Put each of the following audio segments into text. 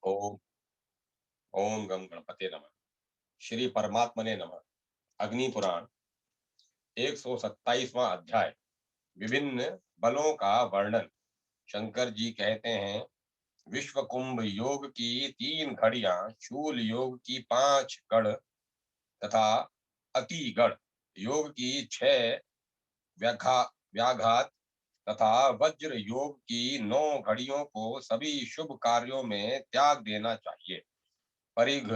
ओम ओम गम गणपते नमः। श्री परमात्मने नमः। अग्नि पुराण 127वां अध्याय। विभिन्न बलों का वर्णन। शंकर जी कहते हैं, विश्व कुंभ योग की 3 घड़ियां, शूल योग की 5 गढ़ तथा अति गढ़ योग की 6 व्याघात तथा वज्र योग की 9 घड़ियों को सभी शुभ कार्यों में त्याग देना चाहिए। परिघ,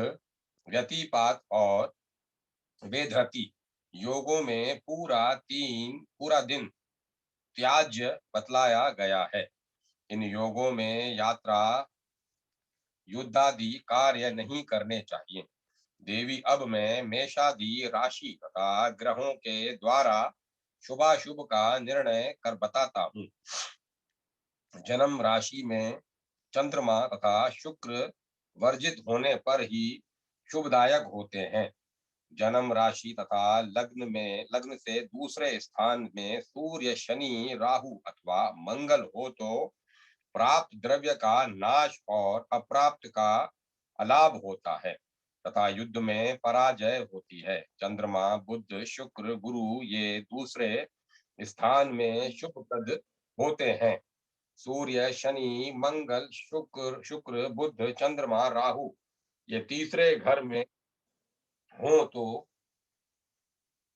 व्यतिपात और वेधरति योगों में पूरा दिन त्याज्य बतलाया गया है। इन योगों में यात्रा, युद्धादि कार्य नहीं करने चाहिए। देवी, अब मैं मेषादि राशि तथा ग्रहों के द्वारा शुभाशुभ का निर्णय कर बताता हूँ। जन्म राशि में चंद्रमा तथा शुक्र वर्जित होने पर ही शुभदायक होते हैं। जन्म राशि तथा लग्न से दूसरे स्थान में सूर्य, शनि, राहु अथवा मंगल हो तो प्राप्त द्रव्य का नाश और अप्राप्त का अलाभ होता है तथा युद्ध में पराजय होती है। चंद्रमा, बुध, शुक्र, गुरु ये दूसरे स्थान में शुभप्रद होते हैं। सूर्य, शनि, मंगल, शुक्र, बुध, चंद्रमा, राहु ये तीसरे घर में हो तो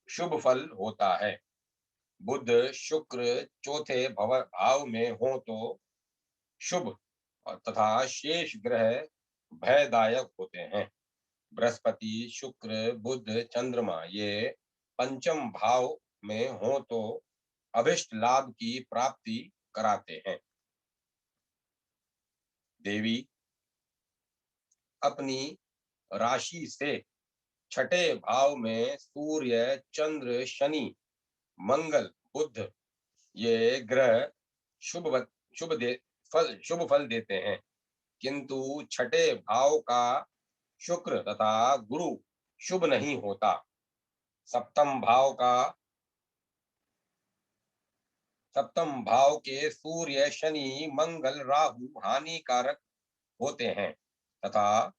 शुभ फल होता है। बुध, शुक्र चौथे भाव में हो तो शुभ तथा शेष ग्रह भयदायक होते हैं। बृहस्पति, शुक्र, बुध, चंद्रमा ये पंचम भाव में हो तो अभिष्ट लाभ की प्राप्ति कराते हैं। देवी, अपनी राशि से छठे भाव में सूर्य, चंद्र, शनि, मंगल, बुध ये ग्रह शुभ शुभ फल देते हैं, किंतु छठे भाव का शुक्र तथा गुरु शुभ नहीं होता। सप्तम भाव के सूर्य, शनि, मंगल, राहु हानिकारक होते हैं तथा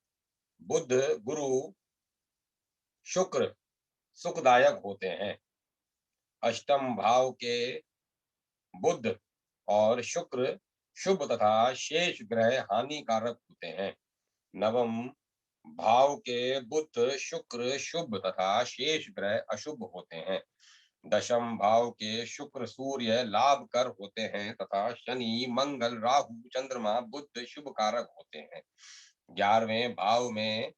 बुध, गुरु, शुक्र सुखदायक होते हैं। अष्टम भाव के बुध और शुक्र शुभ तथा शेष ग्रह हानिकारक होते हैं। नवम भाव के बुध, शुक्र शुभ तथा शेष ग्रह अशुभ होते हैं। दशम भाव के शुक्र, सूर्य लाभ कर होते हैं तथा शनि, मंगल, राहु, चंद्रमा, बुध शुभ कारक होते हैं। 11वें भाव में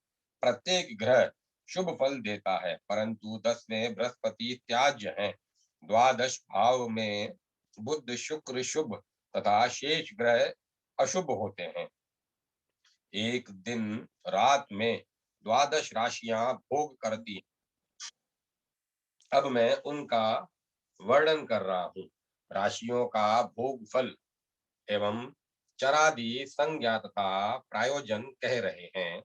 प्रत्येक ग्रह शुभ फल देता है, परंतु 10वें बृहस्पति त्याज्य है। द्वादश भाव में बुध, शुक्र शुभ तथा शेष ग्रह अशुभ होते हैं। एक दिन रात में 12 राशियां भोग करती। अब मैं उनका वर्णन कर रहा हूँ। राशियों का भोग फल एवं चरादि संज्ञा तथा प्रायोजन कह रहे हैं।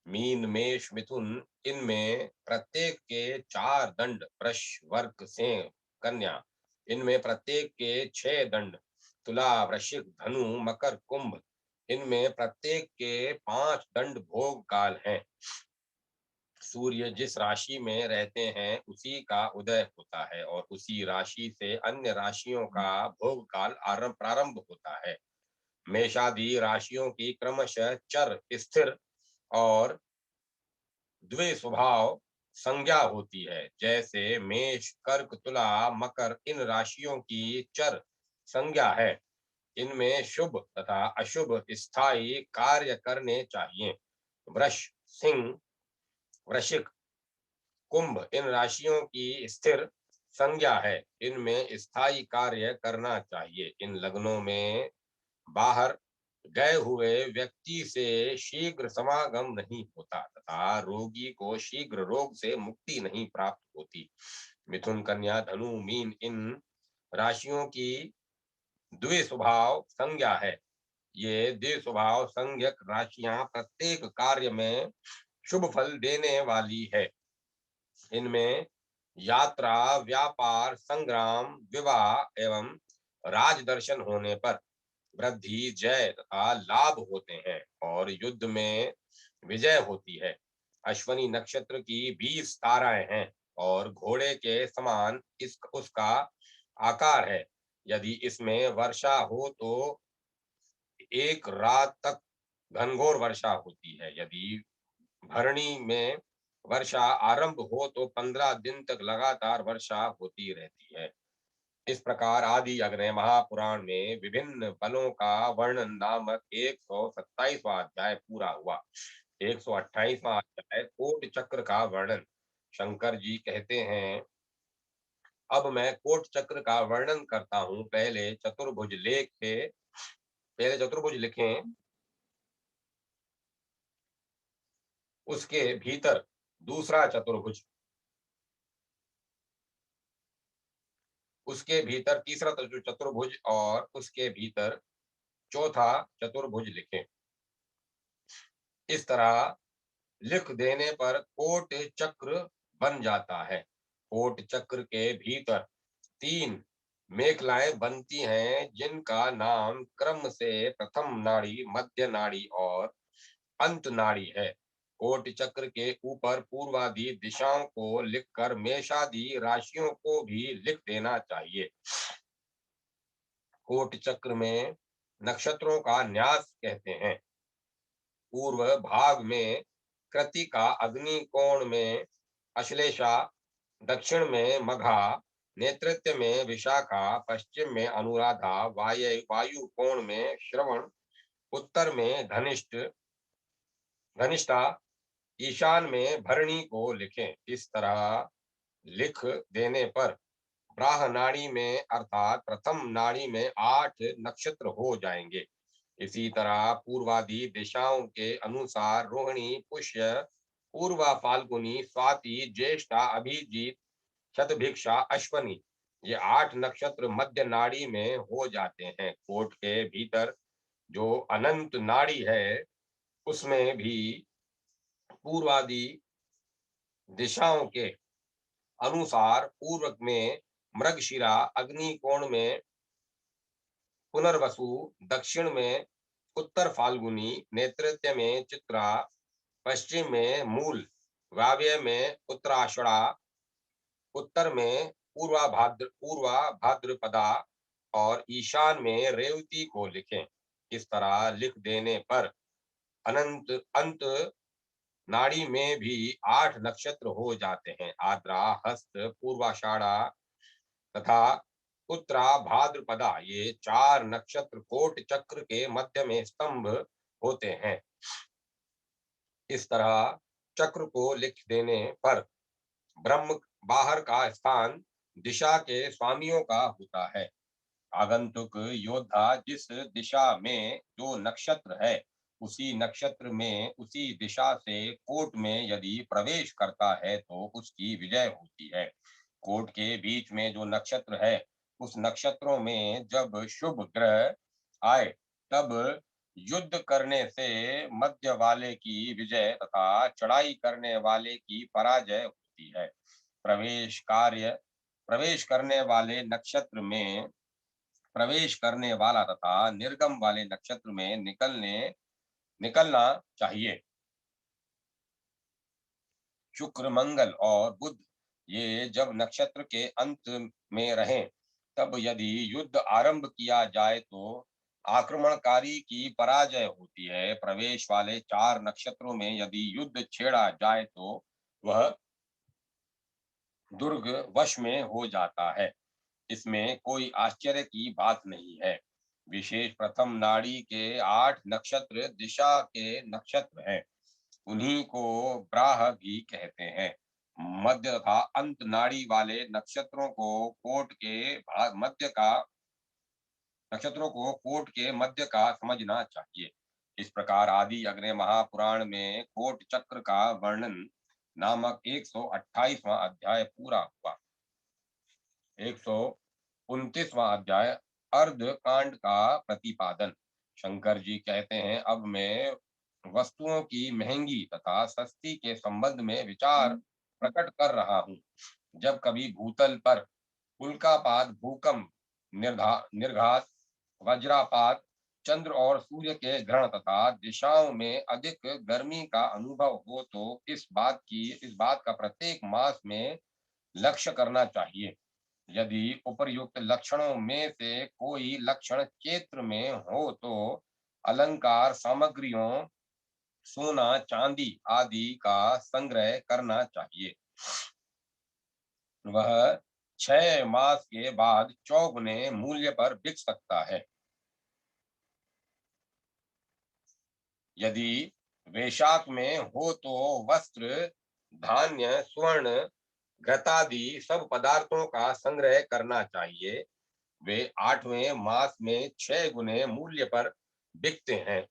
मीन, मेष, मिथुन इनमें प्रत्येक के 4 दंड, वृष, वर्क, सिंह, कन्या इनमें प्रत्येक के 6 दंड, तुला, वृश्चिक, धनु, मकर, कुंभ इनमें प्रत्येक के 5 दंड भोग काल हैं। सूर्य जिस राशि में रहते हैं उसी का उदय होता है और उसी राशि से अन्य राशियों का भोग काल प्रारंभ होता है। मेषादि राशियों की क्रमशः चर, स्थिर और द्वे स्वभाव संज्ञा होती है। जैसे मेष, कर्क, तुला, मकर इन राशियों की चर संज्ञा है। इनमें शुभ तथा अशुभ स्थायी कार्य करने चाहिए। वृष, सिंह, वृश्चिक, कुंभ इन राशियों की स्थिर संज्ञा है। इनमें स्थायी कार्य करना चाहिए। इन लग्नों में बाहर गए हुए व्यक्ति से शीघ्र समागम नहीं होता तथा रोगी को शीघ्र रोग से मुक्ति नहीं प्राप्त होती। मिथुन, कन्या, धनु, मीन इन राशियों की द्वि स्वभाव संज्ञा है। ये द्वि स्वभाव संज्ञक राशियां प्रत्येक कार्य में शुभ फल देने वाली है। इनमें यात्रा, व्यापार, संग्राम, विवाह एवं राजदर्शन होने पर वृद्धि, जय तथा लाभ होते हैं और और युद्ध में विजय होती है। अश्वनी नक्षत्र की 20 ताराएं हैं और घोड़े के समान इस उसका आकार है। यदि इसमें वर्षा हो तो एक रात तक घनघोर वर्षा होती है। यदि भरणी में वर्षा आरंभ हो तो 15 दिन तक लगातार वर्षा होती रहती है। इस प्रकार आदि अग्नि महापुराण में विभिन्न बलों का वर्णन नामक 127वां अध्याय पूरा हुआ। 128वां अध्याय कोट चक्र का वर्णन। शंकर जी कहते हैं, अब मैं कोट चक्र का वर्णन करता हूँ। पहले चतुर्भुज लिखें, उसके भीतर दूसरा चतुर्भुज, उसके भीतर तीसरा चतुर्भुज और उसके भीतर चौथा चतुर्भुज लिखें। इस तरह लिख देने पर कोट चक्र बन जाता है। कोट चक्र के भीतर 3 मेखलाएं बनती हैं, जिनका नाम क्रम से प्रथम नाड़ी, मध्य नाड़ी और अंत नाड़ी है। कोट चक्र के ऊपर पूर्वादि दिशाओं को लिखकर मेषादि राशियों को भी लिख देना चाहिए। कोट चक्र में नक्षत्रों का न्यास कहते हैं। पूर्व भाग में कृतिका, अग्नि कोण में अश्लेषा, दक्षिण में मघा, नेतृत्व में विशाखा, पश्चिम में अनुराधा, वायु कोण में श्रवण, उत्तर में धनिष्ठा, ईशान में भरणी को लिखें। इस तरह लिख देने पर ब्राह नाड़ी में अर्थात प्रथम नाड़ी में 8 नक्षत्र हो जाएंगे। इसी तरह पूर्वादि दिशाओं के अनुसार रोहिणी, पुष्य, पूर्वा, फाल्गुनी, स्वाति, ज्येष्ठा, अभिजीत, शतभिक्षा, अश्वनी, ये 8 नक्षत्र मध्य नाड़ी में हो जाते हैं। कोट के भीतर जो अनंत नाड़ी है, उसमें भी पूर्वादि दिशाओं के अनुसार पूर्व में मृगशिरा, अग्नि कोण में पुनर्वसु, दक्षिण में उत्तर फाल्गुनी, नेतृत्व में चित्रा, पश्चिम में मूल, वायव्य में उत्तराषाढ़ा, उत्तर में पूर्वा भाद्रपदा और ईशान में रेवती को लिखें। इस तरह लिख देने पर अनंत अंत नाड़ी में भी 8 नक्षत्र हो जाते हैं। आद्रा, हस्त, पूर्वाषाढ़ा तथा उत्तरा भाद्रपदा, ये 4 नक्षत्र कोट चक्र के मध्य में स्तंभ होते हैं। इस तरह चक्र को लिख देने पर ब्रह्म बाहर का स्थान दिशा के स्वामियों का होता है। आगंतुक योद्धा जिस दिशा में जो नक्षत्र है, उसी नक्षत्र में उसी दिशा से कोट में यदि प्रवेश करता है तो उसकी विजय होती है। कोट के बीच में जो नक्षत्र है, उस नक्षत्रों में जब शुभ ग्रह आए तब युद्ध करने से मध्य वाले की विजय तथा चढ़ाई करने वाले की पराजय होती है। प्रवेश करने वाले नक्षत्र में प्रवेश करने वाला तथा निर्गम वाले नक्षत्र में निकलना चाहिए। शुक्र, मंगल और बुध ये जब नक्षत्र के अंत में रहें, तब यदि युद्ध आरंभ किया जाए तो आक्रमणकारी की पराजय होती है। प्रवेश वाले 4 नक्षत्रों में यदि युद्ध छेड़ा जाए तो वह दुर्ग वश में हो जाता है। इसमें कोई आश्चर्य की बात नहीं है। विशेष प्रथम नाड़ी के 8 नक्षत्र दिशा के नक्षत्र हैं। उन्हीं को ब्राह भी कहते हैं। मध्य तथा अंत नाड़ी वाले नक्षत्रों को कोट के मध्य का समझना चाहिए। इस प्रकार आदि अग्नि महापुराण में कोट चक्र का वर्णन नामक 128वां अध्याय पूरा हुआ। 129वां अध्याय अर्ध कांड का प्रतिपादन। शंकर जी कहते हैं, अब मैं वस्तुओं की महंगी तथा सस्ती के संबंध में विचार प्रकट कर रहा हूँ। जब कभी भूतल पर उल्कापात, भूकंप, निर्घात, वज्रापात, चंद्र और सूर्य के ग्रहण तथा दिशाओं में अधिक गर्मी का अनुभव हो तो इस बात का प्रत्येक मास में लक्ष्य करना चाहिए। यदि उपर्युक्त लक्षणों में से कोई लक्षण क्षेत्र में हो तो अलंकार सामग्रियों, सोना, चांदी आदि का संग्रह करना चाहिए। वह 6 मास के बाद चौगुने मूल्य पर बिक सकता है। यदि वैशाख में हो तो वस्त्र, धान्य, स्वर्ण, घृतादि सब पदार्थों का संग्रह करना चाहिए। वे 8वें मास में 6 गुने मूल्य पर बिकते हैं।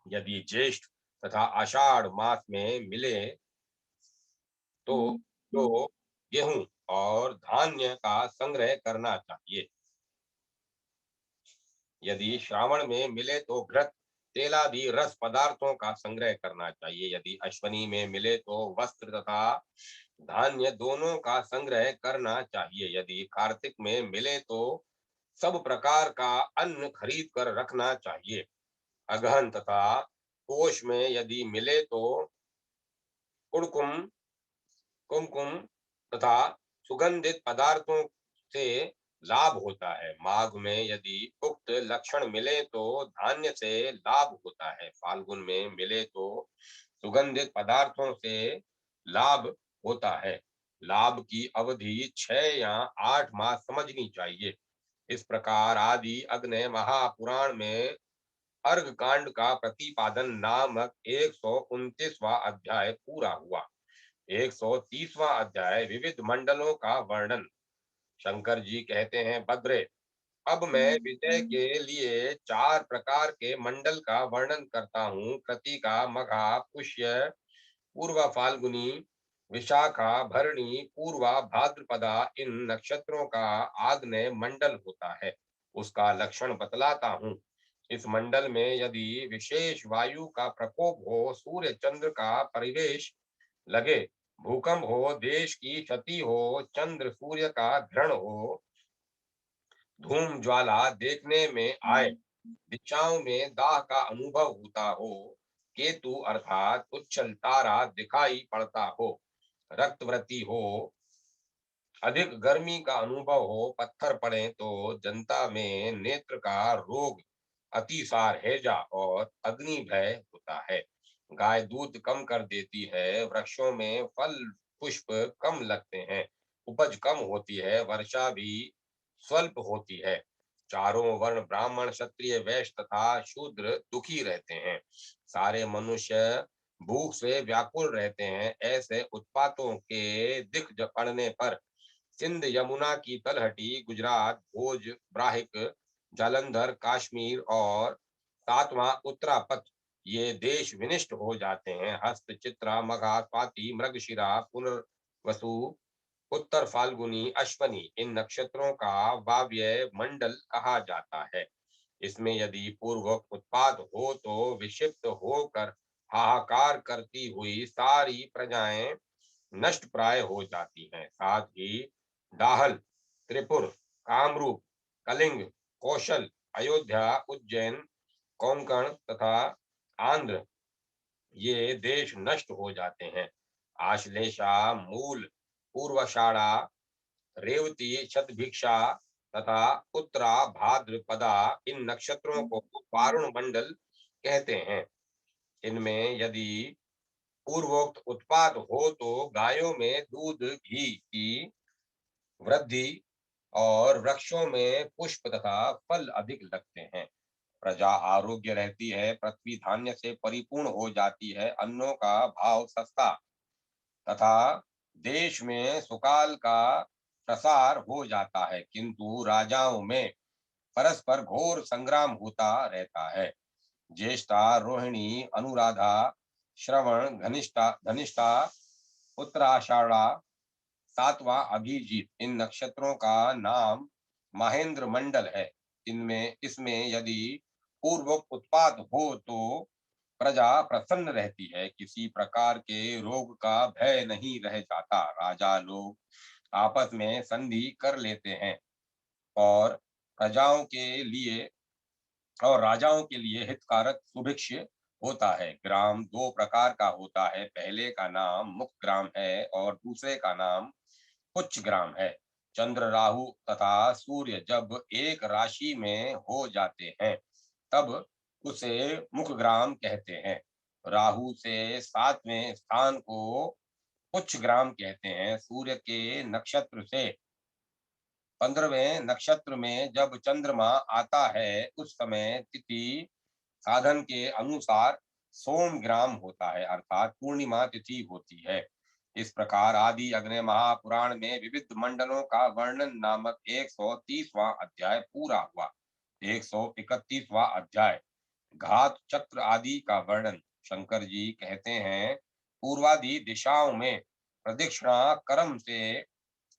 यदि ज्येष्ठ तथा आषाढ़ मास में मिले तो गेहूं और धान्य का संग्रह करना चाहिए। यदि श्रावण में मिले तो घृत, तेलादि रस पदार्थों का संग्रह करना चाहिए। यदि अश्वनी में मिले तो वस्त्र तथा धान्य दोनों का संग्रह करना चाहिए। यदि कार्तिक में मिले तो सब प्रकार का अन्न खरीद कर रखना चाहिए। अगहन तथा पोष में यदि मिले तो कुड़कुम, कुमकुम तथा सुगंधित पदार्थों से लाभ होता है। माघ में यदि उक्त लक्षण मिले तो धान्य से लाभ होता है। फाल्गुन में मिले तो सुगंधित पदार्थों से लाभ होता है। लाभ की अवधि 6 या 8 मास समझनी चाहिए। इस प्रकार आदि अग्नय महापुराण में अर्घ कांड का प्रतिपादन नामक 129वां अध्याय पूरा हुआ। 130वां अध्याय विविध मंडलों का वर्णन। शंकर जी कहते हैं, भद्रे, अब मैं विजय के लिए 4 प्रकार के मंडल का वर्णन करता हूँ। कृतिका, मघा, पुष्य, पूर्वा फाल्गुनी, विशाखा, भरणी, पूर्वा भाद्रपदा इन नक्षत्रों का आग्नेय मंडल होता है। उसका लक्षण बतलाता हूँ। इस मंडल में यदि विशेष वायु का प्रकोप हो, सूर्य चंद्र का परिवेश लगे, भूकंप हो, देश की क्षति हो, चंद्र सूर्य का ग्रहण हो, धूम ज्वाला देखने में आए, दिशाओं में दाह का अनुभव होता हो, केतु अर्थात उच्छल तारा दिखाई पड़ता हो, रक्तवृत्ति हो, अधिक गर्मी का अनुभव हो, पत्थर पड़े तो जनता में नेत्र का रोग, अतिसार, हैजा और अग्नि भय होता है। गाय दूध कम कर देती है, वृक्षों में फल पुष्प कम लगते हैं, उपज कम होती है, वर्षा भी स्वल्प होती है। चारों वर्ण ब्राह्मण, क्षत्रिय, वैश्य तथा शूद्र दुखी रहते हैं। सारे मनुष्य भूख से व्याकुल रहते हैं। ऐसे उत्पातों के दिख पड़ने पर सिंध, यमुना की तलहटी, गुजरात, भोज, ब्राहिक, जालंधर, कश्मीर और 7वां उत्तरापथ ये देश विनिष्ट हो जाते हैं। हस्त, चित्रा, मघा, स्वाति, मृगशिरा, पुनर्वसु, उत्तर फाल्गुनी, अश्वनी इन नक्षत्रों का वाव्य मंडल कहा जाता है। इसमें यदि पूर्वक उत्पात हो तो विक्षिप्त होकर हाहाकार करती हुई सारी प्रजाएं नष्ट प्राय हो जाती हैं। साथ ही दाहल, त्रिपुर, कामरूप, कलिंग, कौशल, अयोध्या, उज्जैन, कोंकण तथा आंध्र ये देश नष्ट हो जाते हैं। आश्लेषा, मूल, पूर्वाषाढ़ा, रेवती, शतभिक्षा तथा उत्तरा भाद्रपदा इन नक्षत्रों को वारुण मंडल कहते हैं। इनमें यदि पूर्वोक्त उत्पाद हो तो गायों में दूध, घी की वृद्धि और वृक्षों में पुष्प तथा फल अधिक लगते हैं। प्रजा आरोग्य रहती है, पृथ्वी धान्य से परिपूर्ण हो जाती है, अन्नों का भाव सस्ता तथा देश में सुकाल का प्रसार हो जाता है। किंतु राजाओं में परस्पर घोर संग्राम होता रहता है। ज्येष्ठा, रोहिणी, अनुराधा, श्रवण, धनिष्ठा, उत्तराषाढ़ा, 7वां अभिजीत इन नक्षत्रों का नाम महेंद्र मंडल है। इनमें इसमें यदि पूर्वक उत्पात हो तो प्रजा प्रसन्न रहती है, किसी प्रकार के रोग का भय नहीं रह जाता। राजा लोग आपस में संधि कर लेते हैं और प्रजाओं के लिए और राजाओं के लिए हितकारक सुभिक्ष होता है। ग्राम दो प्रकार का होता है, पहले का नाम मुख ग्राम है और दूसरे का नाम उच्च ग्राम है। चंद्र, राहु तथा सूर्य जब एक राशि में हो जाते हैं तब उसे मुख ग्राम कहते हैं। राहु से सातवें स्थान को उच्च ग्राम कहते हैं। सूर्य के नक्षत्र से 15वें नक्षत्र में जब चंद्रमा आता है उस समय तिथि साधन के अनुसार सोम ग्राम होता है, अर्थात पूर्णिमा तिथि होती है। इस प्रकार आदि अग्नि महापुराण में विविध मंडलों का वर्णन नामक 130वां अध्याय पूरा हुआ। 131वां अध्याय घात चक्र आदि का वर्णन। शंकर जी कहते हैं, पूर्वादि दिशाओं में प्रदक्षिणा क्रम से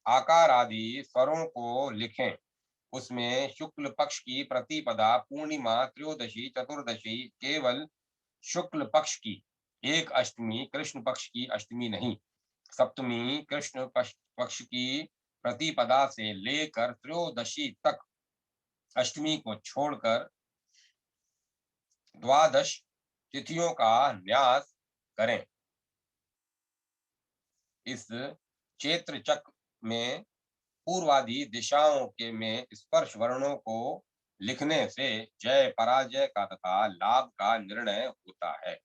आकार आदि स्वरों को लिखें। उसमें शुक्ल पक्ष की प्रतिपदा, पूर्णिमा, त्रयोदशी, चतुर्दशी केवल शुक्ल पक्ष की, एक अष्टमी कृष्ण पक्ष की अष्टमी नहीं, सप्तमी कृष्ण पक्ष की प्रतिपदा से लेकर त्रयोदशी तक अष्टमी को छोड़कर द्वादश तिथियों का न्यास करें। इस क्षेत्र चक्र में पूर्वादि दिशाओं के में स्पर्श वर्णों को लिखने से जय पराजय का तथा लाभ का निर्णय होता है।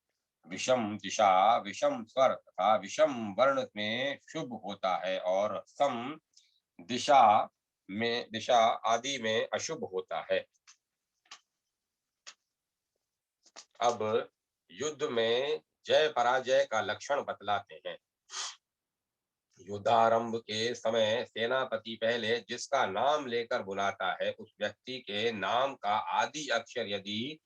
विषम दिशा, विषम स्वर तथा विषम वर्ण में शुभ होता है और सम दिशा आदि में अशुभ होता है। अब युद्ध में जय पराजय का लक्षण बतलाते हैं। युद्धारंभ के समय सेनापति पहले जिसका नाम लेकर बुलाता है उस व्यक्ति के नाम का आदि अक्षर यदि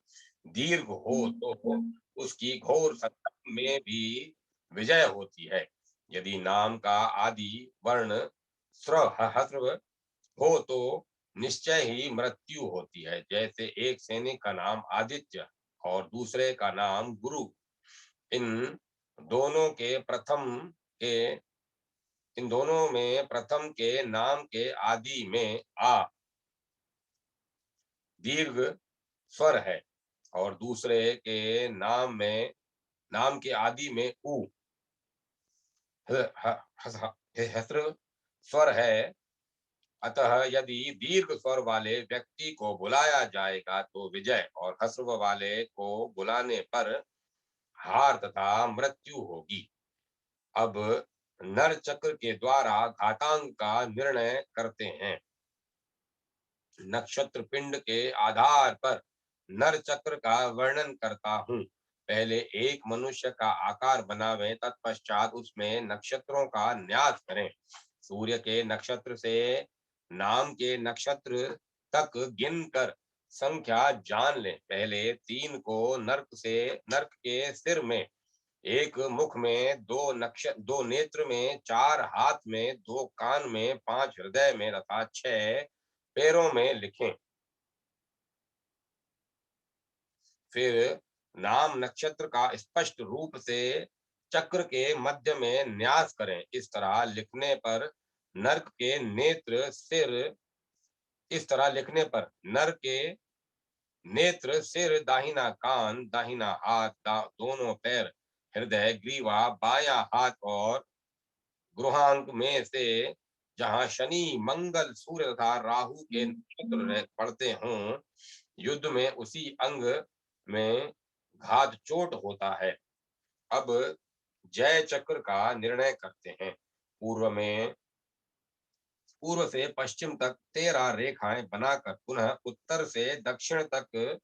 दीर्घ हो तो उसकी घोर संकट में भी विजय होती है। यदि नाम का आदि वर्ण स्र ह्रस्व हो तो निश्चय ही मृत्यु होती है। जैसे एक सैनिक का नाम आदित्य और दूसरे का नाम गुरु, इन दोनों के प्रथम के इन दोनों में प्रथम के नाम के आदि में आ दीर्घ स्वर है और दूसरे के नाम के आदि में उ ह्रस्व स्वर है। अतः यदि दीर्घ स्वर वाले व्यक्ति को बुलाया जाएगा तो विजय, और ह्रस्व वाले को बुलाने पर हार तथा मृत्यु होगी। अब नर चक्र के द्वारा घातांक का निर्णय करते हैं। नक्षत्र पिंड के आधार पर नर चक्र का वर्णन करता हूँ। पहले एक मनुष्य का आकार बनावें, तत्पश्चात उसमें नक्षत्रों का न्यास करें। सूर्य के नक्षत्र से नाम के नक्षत्र तक गिनकर संख्या जान लें। पहले 3 को नर्क के सिर में, एक मुख में, 2 नेत्र में, 4 हाथ में, 2 कान में, 5 हृदय में तथा 6 पैरों में लिखें। फिर नाम नक्षत्र का स्पष्ट रूप से चक्र के मध्य में न्यास करें। इस तरह लिखने पर नर के नेत्र, सिर, दाहिना कान, दाहिना हाथ, दोनों पैर, हृदय, ग्रीवा, बायां हाथ और गृहांक में से जहां शनि, मंगल, सूर्य तथा राहु के नक्षत्र पड़ते हों, युद्ध में उसी अंग में घात चोट होता है। अब जय चक्र का निर्णय करते हैं। पूर्व से पश्चिम तक 13 रेखाएं बनाकर पुनः उत्तर से दक्षिण तक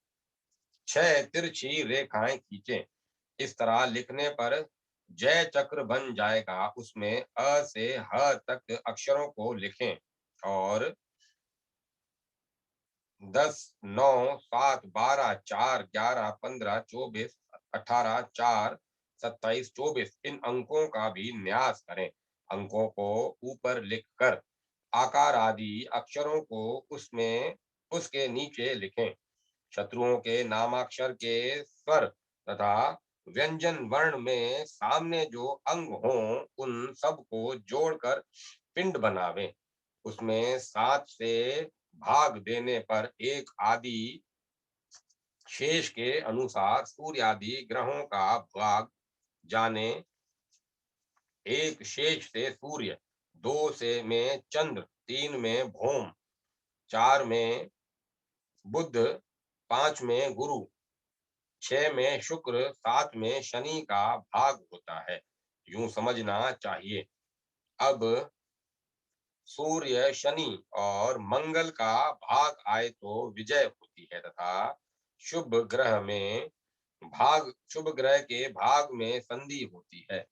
6 तिरछी रेखाएं खींचें। इस तरह लिखने पर जय चक्र बन जाएगा। उसमें अ से ह तक अक्षरों को लिखें और 10, 9, 7, 12, 4, 11, 15, 24, 18, 4, 27, 24 इन अंकों का भी न्यास करें। अंकों को ऊपर लिखकर आकार आदि अक्षरों को उसके नीचे लिखें। शत्रुओं के नामाक्षर के स्वर तथा व्यंजन वर्ण में सामने जो अंग हों उन सब को जोड़कर पिंड बनावें। उसमें 7 से भाग देने पर एक आदि शेष के अनुसार सूर्य आदि ग्रहों का भाग जाने। एक शेष से सूर्य, दो से में चंद्र, तीन में भौम, चार में बुध, पांच में गुरु, छह में शुक्र, सात में शनि का भाग होता है, यूं समझना चाहिए। अब सूर्य, शनि और मंगल का भाग आए तो विजय होती है, तथा शुभ ग्रह में शुभ ग्रह के भाग में संधि होती है।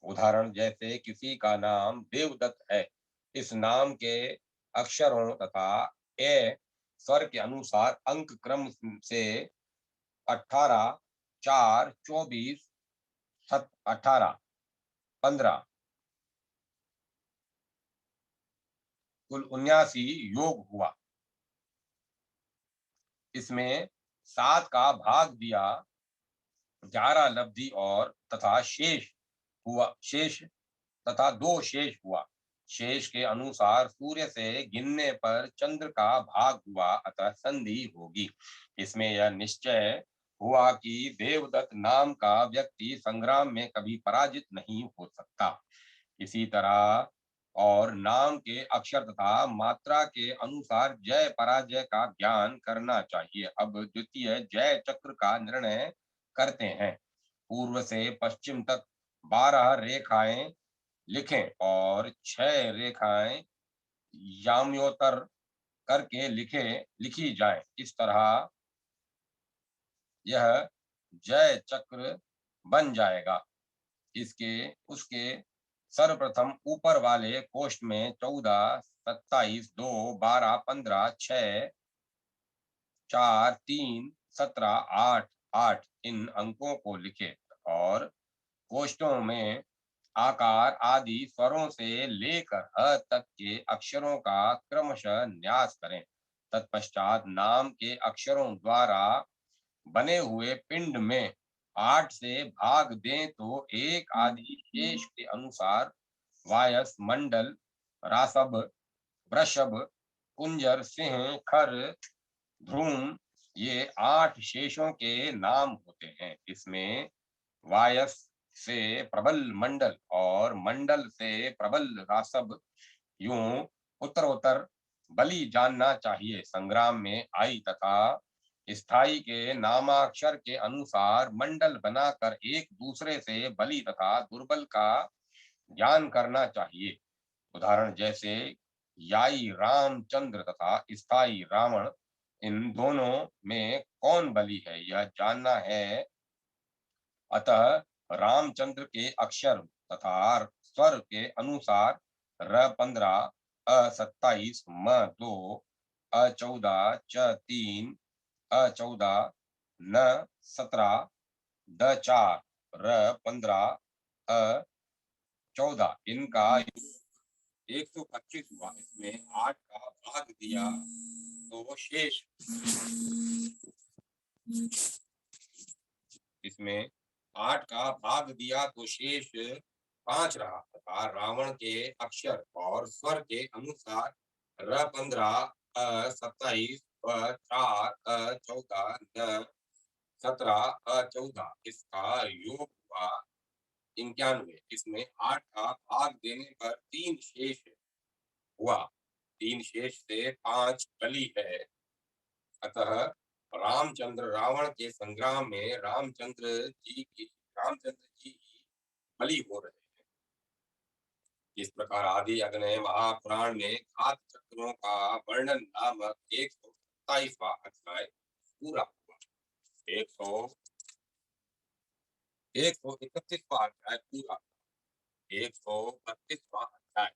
उदाहरण, जैसे किसी का नाम देवदत्त है, इस नाम के अक्षरों तथा ए स्वर के अनुसार अंक क्रम से 18, 4, 24, 18, 15 कुल 79 योग हुआ। इसमें 7 का भाग दिया, 11 लब्धि और तथा शेष तथा 2 शेष हुआ। शेष के अनुसार सूर्य से गिनने पर चंद्र का भाग हुआ, अतः संधि होगी। इसमें यह निश्चय हुआ कि देवदत्त नाम का व्यक्ति संग्राम में कभी पराजित नहीं हो सकता। इसी तरह और नाम के अक्षर तथा मात्रा के अनुसार जय पराजय का ज्ञान करना चाहिए। अब द्वितीय जय चक्र का निर्णय करते हैं। पूर्व से पश्चिम तक 12 रेखाएं लिखें और 6 रेखाएं याम्योत्तर करके लिखी जाए। इस तरह यह जय चक्र बन जाएगा। उसके सर्वप्रथम ऊपर वाले कोष्ठ में 14, 27, 2, 12, 15, 6, 4, 3, 17, 8, 8 इन अंकों को लिखे और कोष्ठों में आकार आदि स्वरों से लेकर ह तक के अक्षरों का क्रमशः न्यास करें। तत्पश्चात नाम के अक्षरों द्वारा बने हुए पिंड में 8 से भाग दें तो एक आदि शेष के अनुसार वायस, मंडल, रासभ, वृषभ, कुंजर, सिंह, खर, ध्रुम ये 8 शेषों के नाम होते हैं। इसमें वायस से प्रबल मंडल और मंडल से प्रबल रासभ यूं उत्तरोत्तर बलि जानना चाहिए। संग्राम में आई तथा स्थाई के नामाक्षर के अनुसार मंडल बनाकर एक दूसरे से बलि तथा दुर्बल का ज्ञान करना चाहिए। उदाहरण, जैसे याई रामचंद्र तथा स्थाई रावण, इन दोनों में कौन बलि है यह जानना है। अतः रामचंद्र के अक्षर तथा स्वर के अनुसार र 15, अ 27, म 2, अ 14, च 3, अ 14, न 17, द 4, र 15, अ 14 इनका 125 हुआ। इसमें 8 का भाग दिया तो शेष इसमें 8 का भाग दिया तो शेष 5 रहा तथा रावण के अक्षर और स्वर के अनुसार र 15, अ 27, व 4, अ 14, न 17, अ 14 इसका योग हुआ 91। इसमें 8 का भाग देने पर 3 शेष हुआ। 3 शेष से 5 बलि है। अतः रामचंद्र रावण के संग्राम में रामचंद्र जी ही बलि हो रहे हैं। इस प्रकार आदि अग्नय महापुराण में घात चक्रों का वर्णन नामक 127वां अध्याय पूरा हुआ। 131वां अध्याय पूरा। 132वां अध्याय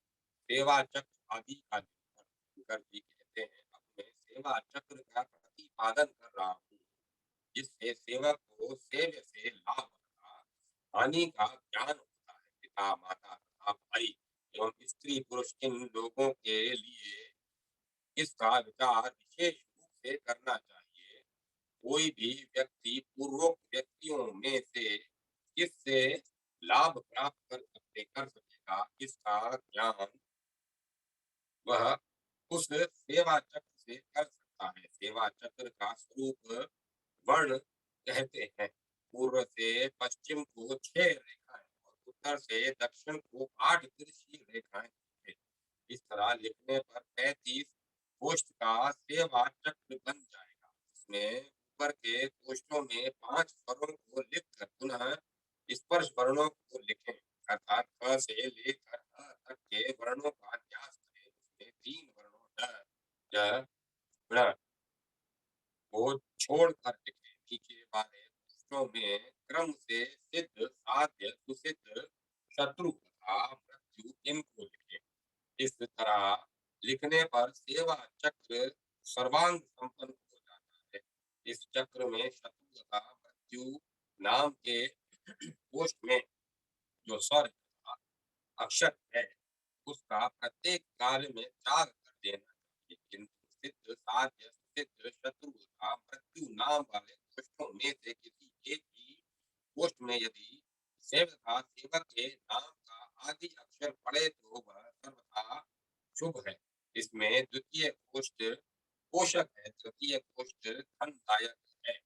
सेवा चक्र आदि का निरूपण। शंकर जी कहते हैं, अब मैं सेवा चक्र का प्रतिपादन कर रहा हूँ, जिससे सेवक को सेव्य से लाभ तथा हानि का ज्ञान होता है। पिता, माता तथा भाई एवं स्त्री पुरुष इन लोगों के लिए इसका विचार विशेष रूप से करना चाहिए। कोई भी व्यक्ति पूर्वोक्त व्यक्तियों में से किससे लाभ प्राप्त कर सकेगा, इसका ज्ञान वह उस सेवा चक्र से कर सकता है। सेवा चक्र का स्वरूप वर्ण कहते हैं। पूर्व से पश्चिम को 6 रेखाएं और उत्तर से दक्षिण को 8 तिरछी रेखाएं हैं। इस तरह लिखने पर 35 कोष्ठ का सेवा चक्र बन जाएगा। इसमें ऊपर के कोष्ठों में 5 स्वरों को लिखकर पुनः स्पर्श वर्णों को लिखें, अर्थात क से लेकर अ तक के वर्णों का अभ्यास करें। उसमें 3 वर्णों ड, ज, ण को छोड़कर लिखें। नीचे वाले पृष्ठों में क्रम से सिद्ध, साध्य, सुसिद्ध, शत्रु तथा मृत्यु इनको लिखें। इस तरह लिखने पर सेवा चक्र सर्वांग संपन्न हो जाता है। इस चक्र में शत्रु तथा मृत्यु नाम के कोष्ठ में जो स्वर तथा अक्षर है, उसका प्रत्येक कार्य में त्याग कर देना चाहिए। किंतु सिद्ध, साध्य, सुसिद्ध, शत्रु तथा मृत्यु नाम वाले कोष्ठों में से किसी एक ही कोष्ठ में यदि सेव तथा सेवक के नाम का आदि अक्षर पड़े तो वह सर्वथा शुभ है। इसमें द्वितीय कोष्ठ पोषक है, तृतीय कोष्ठ धनदायक है,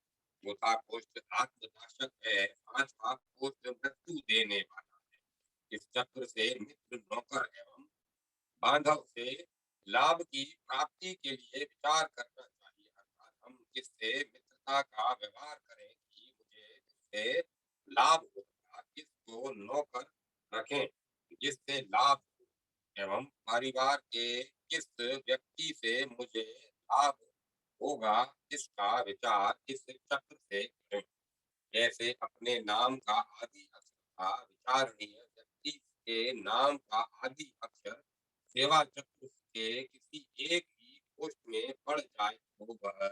चौथा कोष्ठ आत्मनाशक है, पांचवा कोष्ठ मृत्यु देने वाला है। इस चक्र से मित्र, नौकर एवं बांधव से लाभ की प्राप्ति के लिए विचार करना चाहिए, अर्थात हम किससे मित्रता का व्यवहार करें कि मुझे इससे लाभ होगा, किसको नौकर रखें जिससे लाभ हो, एवं परिवार के किस व्यक्ति से मुझे लाभ होगा, इसका विचार इस चक्र से करें। जैसे अपने नाम का आदि अक्षर का विचारणीय व्यक्ति के नाम का आदि अक्षर सेवा चक्र के किसी एक ही कोष्ठ में पड़ जाए तो वह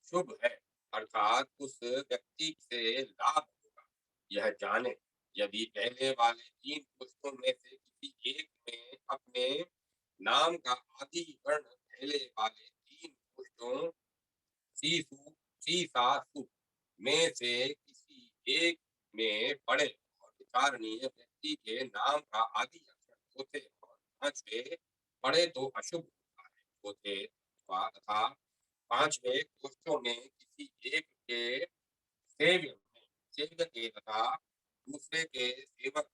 शुभ है, अर्थात उस व्यक्ति से लाभ होगा। यह जाने, यदि पहले वाले 3 कोष्ठों में से किसी एक में अपने नाम का आदि वर्ण पहले वाले 3 कोष्ठों सीसु, सीसा, सु में से किसी एक में पड़े और विचारणीय व्यक्ति के नाम का आदि अक्षर चौथे और पांचवे पड़े तो अशुभ होता है। चौथे तथा पांचवे कोष्ठों में किसी एक के सेव्य में सेव्य के तथा दूसरे के सेवक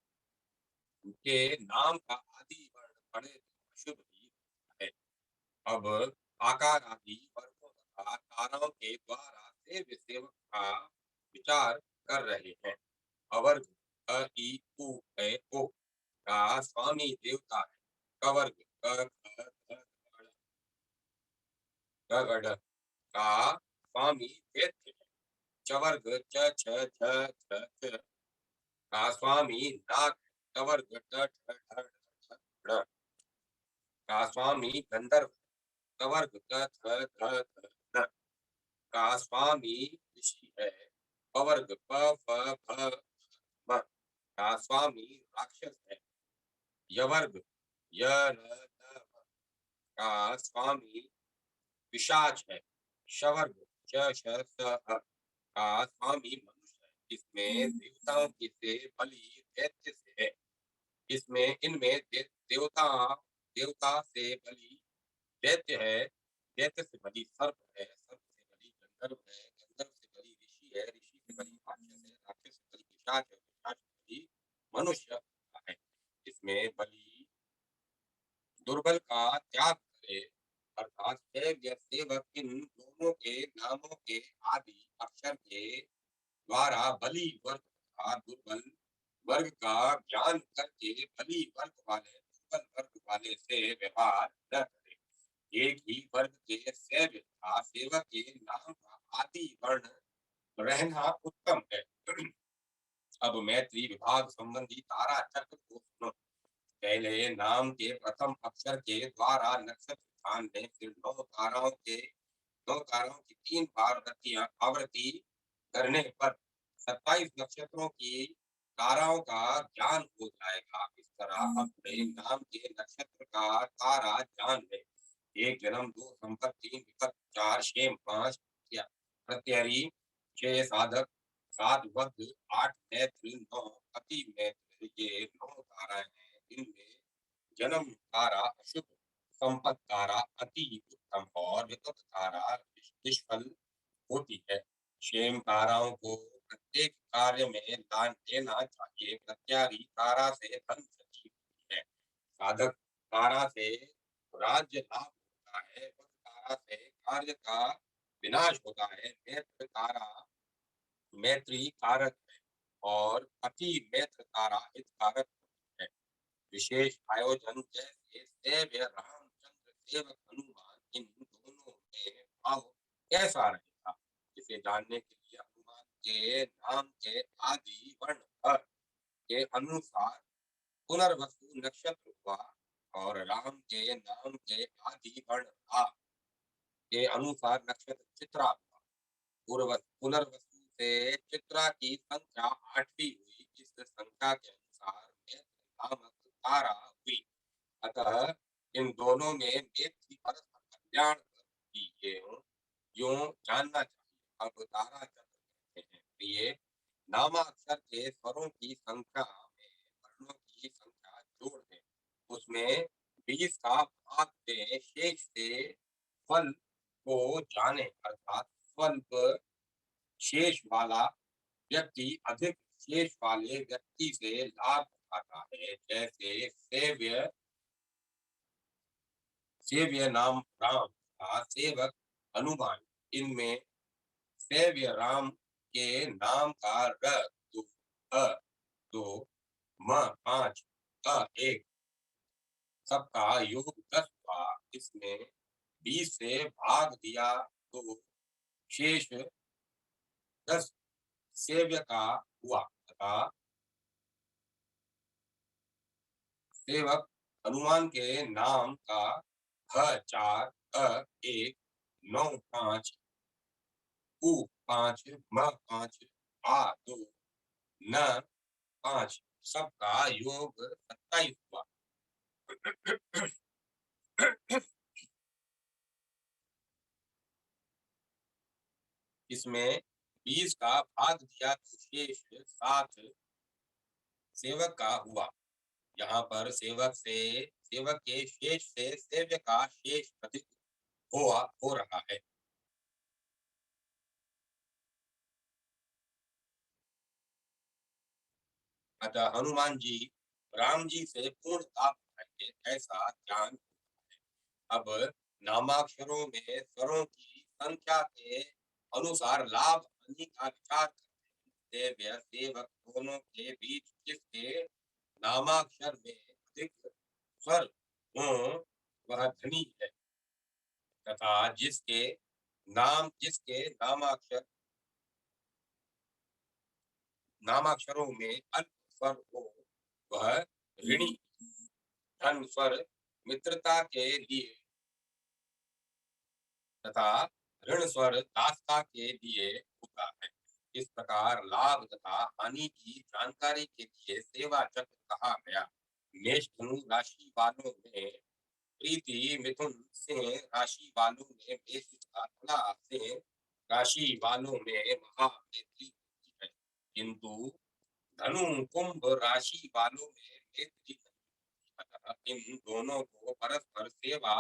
के नाम का आदि वर्ण पड़े तो अशुभ ही होता है। अब आकार आदि वर्गों तथा ताराओं के द्वारा सेव्य सेवक का विचार कर रहे हैं। अवर्ग अ, इ, उ, ए, ओ का स्वामी देवता है। कवर्ग क, ख, ग, गड़ का स्वामी दैत्य है। चवर्ग च, छ, झ, झ, झ का स्वामी नाग है। टवर्ग ट, ठ, ढ, ढ, ढ का स्वामी गंधर्व है। कवर्ग क, ख, ग, घ, घ का स्वामी ऋषि है। पवर्ग प, फ, भ, म का स्वामी राक्षस है। यवर्ग य, र, न, व का स्वामी पिशाच है। शवर्ग श, श, स, ह का स्वामी मनुष्य है। इसमें देवताओं की से बलि दैत्य से है। इसमें इनमें देवता देवता से बलि दैत्य है, दैत्य से बलि सर्प है, सर्प से बलि गंधर्व है, गंधर्व से बलि ऋषि है, ऋषि से बलि राक्षस है, राक्षस से बलि पिशाच है, पिशाच से बलि मनुष्य है। इसमें बलि दुर्बल का त्याग करे, अर्थात सेव्य सेवक इन दोनों के नामों के आदि अक्षर के द्वारा बलि वर्ग तथा दुर्बल वर्ग का ज्ञान करके बलि वर्ग वाले दुर्बल वर्ग वाले से व्यवहार न करे। एक ही वर्ग के सेव्य तथा सेवक के नाम का आदि वर्ण रहना उत्तम है। अब मैत्री विभाग संबंधी तारा चक्र को सुनो। पहले नाम के प्रथम अक्षर के द्वारा नक्षत्र स्थान में, फिर 9 ताराओं की 3 बार आवृत्ति करने पर 27 नक्षत्रों की ताराओं का ज्ञान हो जाएगा। इस तरह अपने नाम के नक्षत्र का तारा जान ले। 1 जन्म, 2 संपत्ति, 3 विपत्ति, 4 क्षेम, 5 प्रत्ययी, 6 साधक, 7 वध, 8 नेत्र, 9 अति नेत्र, ये 9 ताराएं हैं। इनमें जन्म तारा अशुभ, संपत तारा अति उत्तम और विपत तारा निष्फल होती है। क्षेम ताराओं को प्रत्येक कार्य में दान देना चाहिए। प्रत्यारी तारा से धन सची होती है। साधक तारा से राज्य लाभ होता है। वध तारा से कार्य का विनाश होता है। नेत्र तारा मैत्री कारक है और अति नेत्र तारा हित कारक है। विशेष आयोजन जैसे सेव्य रामचंद्र सेवक हनुमान, इन दोनों में भाव कैसा रहेगा, इसे जानने के लिए हनुमान के नाम के आदि वर्ण भर के अनुसार पुनर्वसु नक्षत्र हुआ और राम के नाम के आदि वर्ण आ के अनुसार नक्षत्र चित्रा हुआ। पुनर्वसु से चित्रा की संख्या 8वीं हुई। इस संख्या के अनुसार नेत्र नामक तारा हुई। अतः इन दोनों में मैत्री परस्पर कल्याण की यूं जानना चाहिए। अब तारा चक्र कहते हैं। प्रिय नामाक्षर के स्वरों की संख्या में वर्णों की संख्या जोड़ दें। उसमें 20 का भाग दें। शेष से फल को जाने, अर्थात स्वल्प शेष वाला व्यक्ति अधिक शेष वाले व्यक्ति से लाभ उठाता है। जैसे सेव्य सेव्य नाम राम का सेवक हनुमान। इनमें सेव्य राम के नाम का र 2, अ 2, म 5, अ 1 सबका योग 10 हुआ। इसमें 20 से भाग दिया तो शेष 10 सेव्य का हुआ तथा सेवक हनुमान के नाम का ह 4, अ 1, 9 5, उ 5, म 5, आ 2, न 5 सबका योग 27 हुआ। इसमें 20 का भाग दिया तो शेष 7 सेवक का हुआ। यहाँ पर सेवक के शेष से सेव्य का शेष अधिक हो रहा है। अतः हनुमान जी राम जी से पूर्ण लाभ उठाएंगे, ऐसा ज्ञान। अब नामाक्षरों में स्वरों की संख्या के अनुसार लाभ हानि का विचार करते हैं। सेव्य सेवक दोनों के बीच जिसके नामाक्षर में अधिक स्वर हो वह धनी है तथा जिसके नामाक्षरों में अल्प स्वर हो वह ऋणी। धन स्वर मित्रता के लिए तथा ऋण स्वर दासता के लिए होता है। इस प्रकार लाभ तथा हानि की जानकारी के लिए सेवा चक्र कहा गया। मेष धनु राशि वालों में प्रीति, मिथुन सिंह राशि वालों में मेष तथा तुला सिंह राशि वालों में महामैत्री होती है। किंतु धनु कुंभ राशि वालों में मैत्री नहीं। अतः इन दोनों को परस्पर सेवा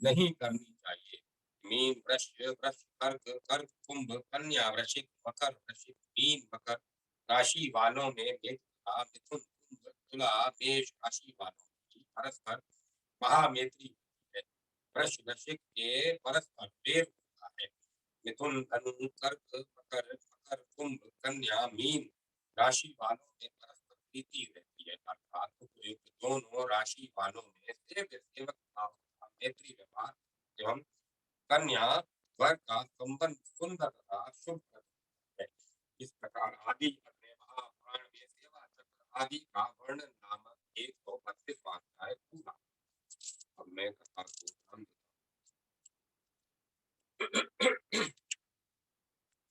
नहीं करनी चाहिए। मीन वृष कर्क, कर्क कुंभ कन्या वृश्चिक मकर वृश्चिक मीन मकर राशि वालों में मेष तथा मिथुन कुंभ तुला मेष राशि वालों की परस्पर महामैत्री होती है। वृष वृश्चिक के परस्पर वेर होता है। मिथुन धनु कर्क मकर मकर कुंभ कन्या मीन राशि वालों में परस्पर प्रीति रहती है। अर्थात उपयुक्त दोनों राशि वालों में सेव्य सेवक भाव तथा मैत्री व्यवहार एवं कन्या वर्ग का संबंध सुंदर तथा शुभ